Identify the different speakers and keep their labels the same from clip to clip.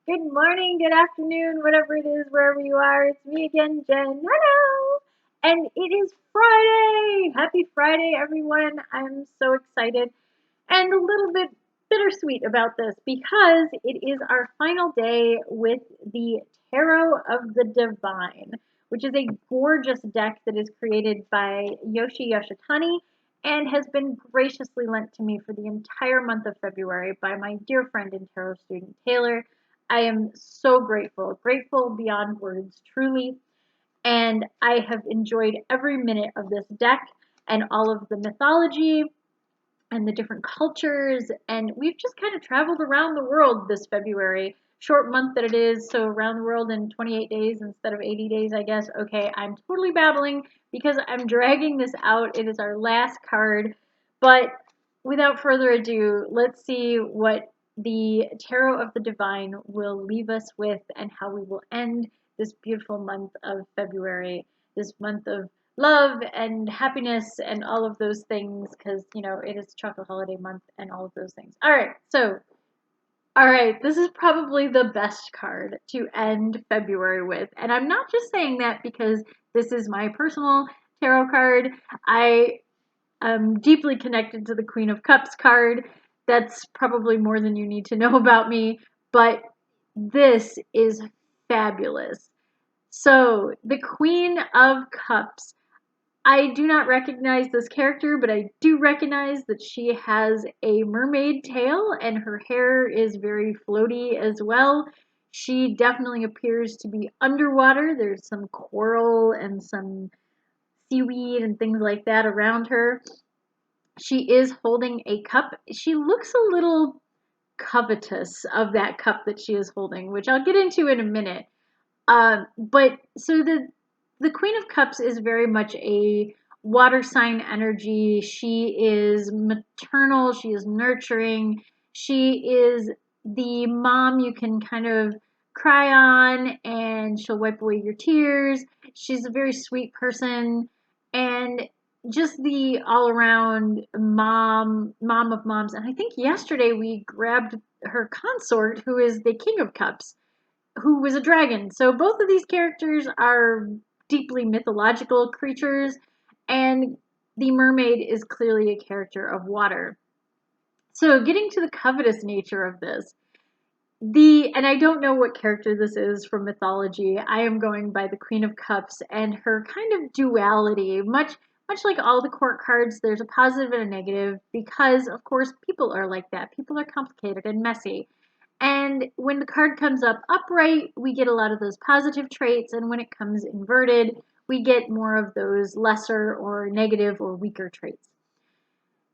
Speaker 1: Good morning, good afternoon, whatever it is, wherever you are. It's me again, Jen. Hello! And it is Friday! Happy Friday, everyone. I'm so excited and a little bit bittersweet about this because it is our final day with the Tarot of the Divine, which is a gorgeous deck that is created by Yoshi Yoshitani and has been graciously lent to me for the entire month of February by my dear friend and tarot student Taylor. I am so grateful, grateful beyond words, truly. And I have enjoyed every minute of this deck and all of the mythology and the different cultures. And we've just kind of traveled around the world this February. Short month that it is, so around the world in 28 days instead of 80 days, I guess. Okay, I'm totally babbling because I'm dragging this out. It is our last card. But without further ado, let's see what the Tarot of the Divine will leave us with and how we will end this beautiful month of February, this month of love and happiness and all of those things because, it is chocolate holiday month and all of those things. All right, this is probably the best card to end February with. And I'm not just saying that because this is my personal tarot card. I am deeply connected to the Queen of Cups card. That's probably more than you need to know about me, but this is fabulous. So, the Queen of Cups. I do not recognize this character, but I do recognize that she has a mermaid tail and her hair is very floaty as well. She definitely appears to be underwater. There's some coral and some seaweed and things like that around her. She is holding a cup. She looks a little covetous of that cup that she is holding, which I'll get into in a minute. But so the Queen of Cups is very much a water sign energy. She is maternal, she is nurturing, she is the mom you can kind of cry on and she'll wipe away your tears. She's a very sweet person and just the all around mom of moms. And I think yesterday we grabbed her consort, who is the King of Cups, who was a dragon. So both of these characters are deeply mythological creatures, and the mermaid is clearly a character of water. So getting to the covetous nature of this, and I don't know what character this is from mythology. I am going by the Queen of Cups and her kind of duality, much like all the court cards, there's a positive and a negative because, of course, people are like that. People are complicated and messy. And when the card comes up upright, we get a lot of those positive traits, and when it comes inverted, we get more of those lesser or negative or weaker traits.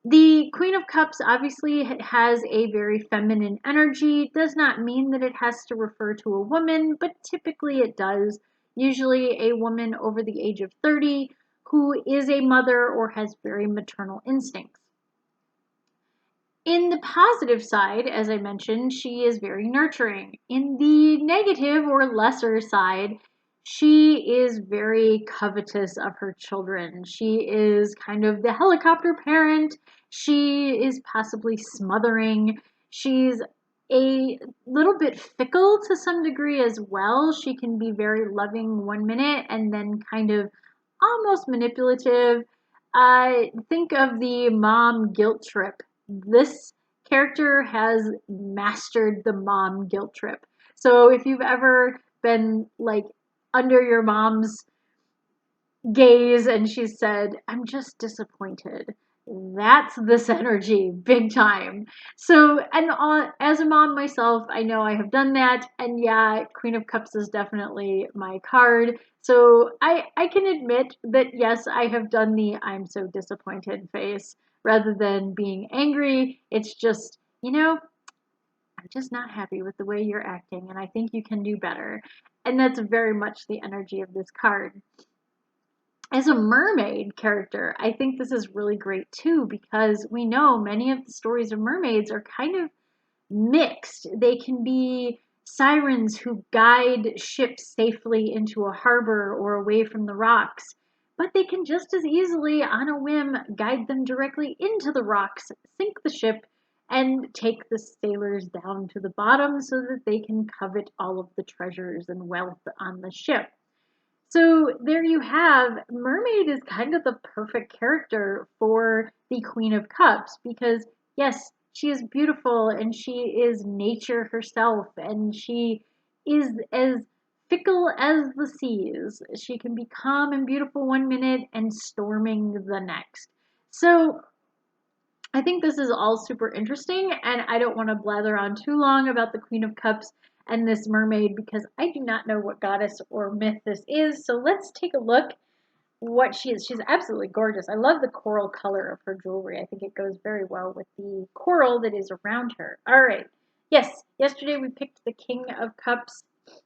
Speaker 1: The Queen of Cups obviously has a very feminine energy. Does not mean that it has to refer to a woman, but typically it does. Usually a woman over the age of 30 who is a mother or has very maternal instincts. In the positive side, as I mentioned, she is very nurturing. In the negative or lesser side, she is very covetous of her children. She is kind of the helicopter parent. She is possibly smothering. She's a little bit fickle to some degree as well. She can be very loving one minute and then kind of almost manipulative. Think of the mom guilt trip. This character has mastered the mom guilt trip. So if you've ever been like under your mom's gaze and she said, "I'm just disappointed." That's this energy, big time. So, and as a mom myself, I know I have done that. And yeah, Queen of Cups is definitely my card. So I can admit that yes, I have done the "I'm so disappointed" face rather than being angry. It's just, I'm just not happy with the way you're acting, and I think you can do better. And that's very much the energy of this card. As a mermaid character, I think this is really great too because we know many of the stories of mermaids are kind of mixed. They can be sirens who guide ships safely into a harbor or away from the rocks, but they can just as easily, on a whim, guide them directly into the rocks, sink the ship, and take the sailors down to the bottom so that they can covet all of the treasures and wealth on the ship. So there you have, Mermaid is kind of the perfect character for the Queen of Cups because, yes, she is beautiful and she is nature herself and she is as fickle as the seas. She can be calm and beautiful one minute and storming the next. So I think this is all super interesting, and I don't want to blather on too long about the Queen of Cups and this mermaid because I do not know what goddess or myth this is. So let's take a look what she is. She's absolutely gorgeous. I love the coral color of her jewelry. I think it goes very well with the coral that is around her. All right. Yes, yesterday we picked the King of Cups,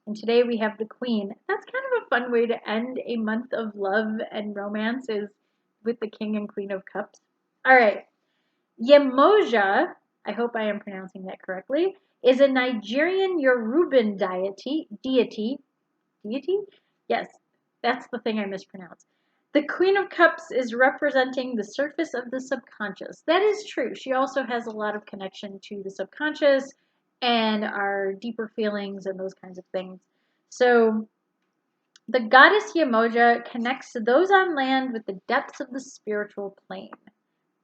Speaker 1: and today we have the Queen. That's kind of a fun way to end a month of love and romance is with the King and Queen of Cups. All right. Yemoja, I hope I am pronouncing that correctly, is a Nigerian Yoruban deity. Yes, that's the thing I mispronounced. The Queen of Cups is representing the surface of the subconscious. That is true. She also has a lot of connection to the subconscious and our deeper feelings and those kinds of things. So the goddess Yemoja connects those on land with the depths of the spiritual plane.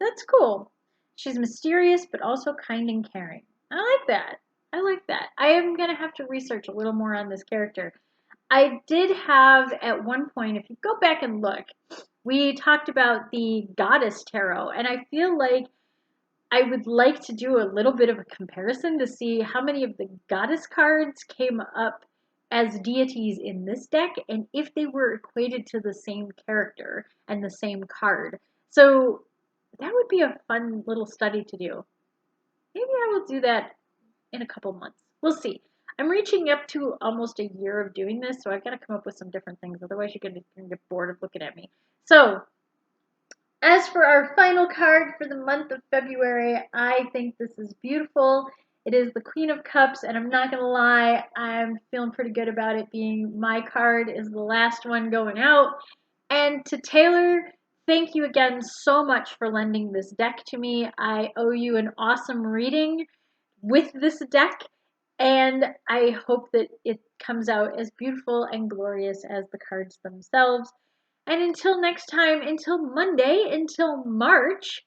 Speaker 1: That's cool. She's mysterious, but also kind and caring. I like that. I like that. I am going to have to research a little more on this character. I did have at one point, if you go back and look, we talked about the goddess tarot, and I feel like I would like to do a little bit of a comparison to see how many of the goddess cards came up as deities in this deck and if they were equated to the same character and the same card. So that would be a fun little study to do. Maybe I will do that in a couple months. We'll see. I'm reaching up to almost a year of doing this, so I've got to come up with some different things. Otherwise, you're going to get bored of looking at me. So, as for our final card for the month of February, I think this is beautiful. It is the Queen of Cups, and I'm not going to lie, I'm feeling pretty good about it being my card is the last one going out. And to Taylor, thank you again so much for lending this deck to me. I owe you an awesome reading with this deck, and I hope that it comes out as beautiful and glorious as the cards themselves. And until next time, until Monday, until March,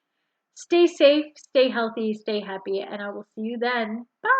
Speaker 1: stay safe, stay healthy, stay happy, and I will see you then. Bye.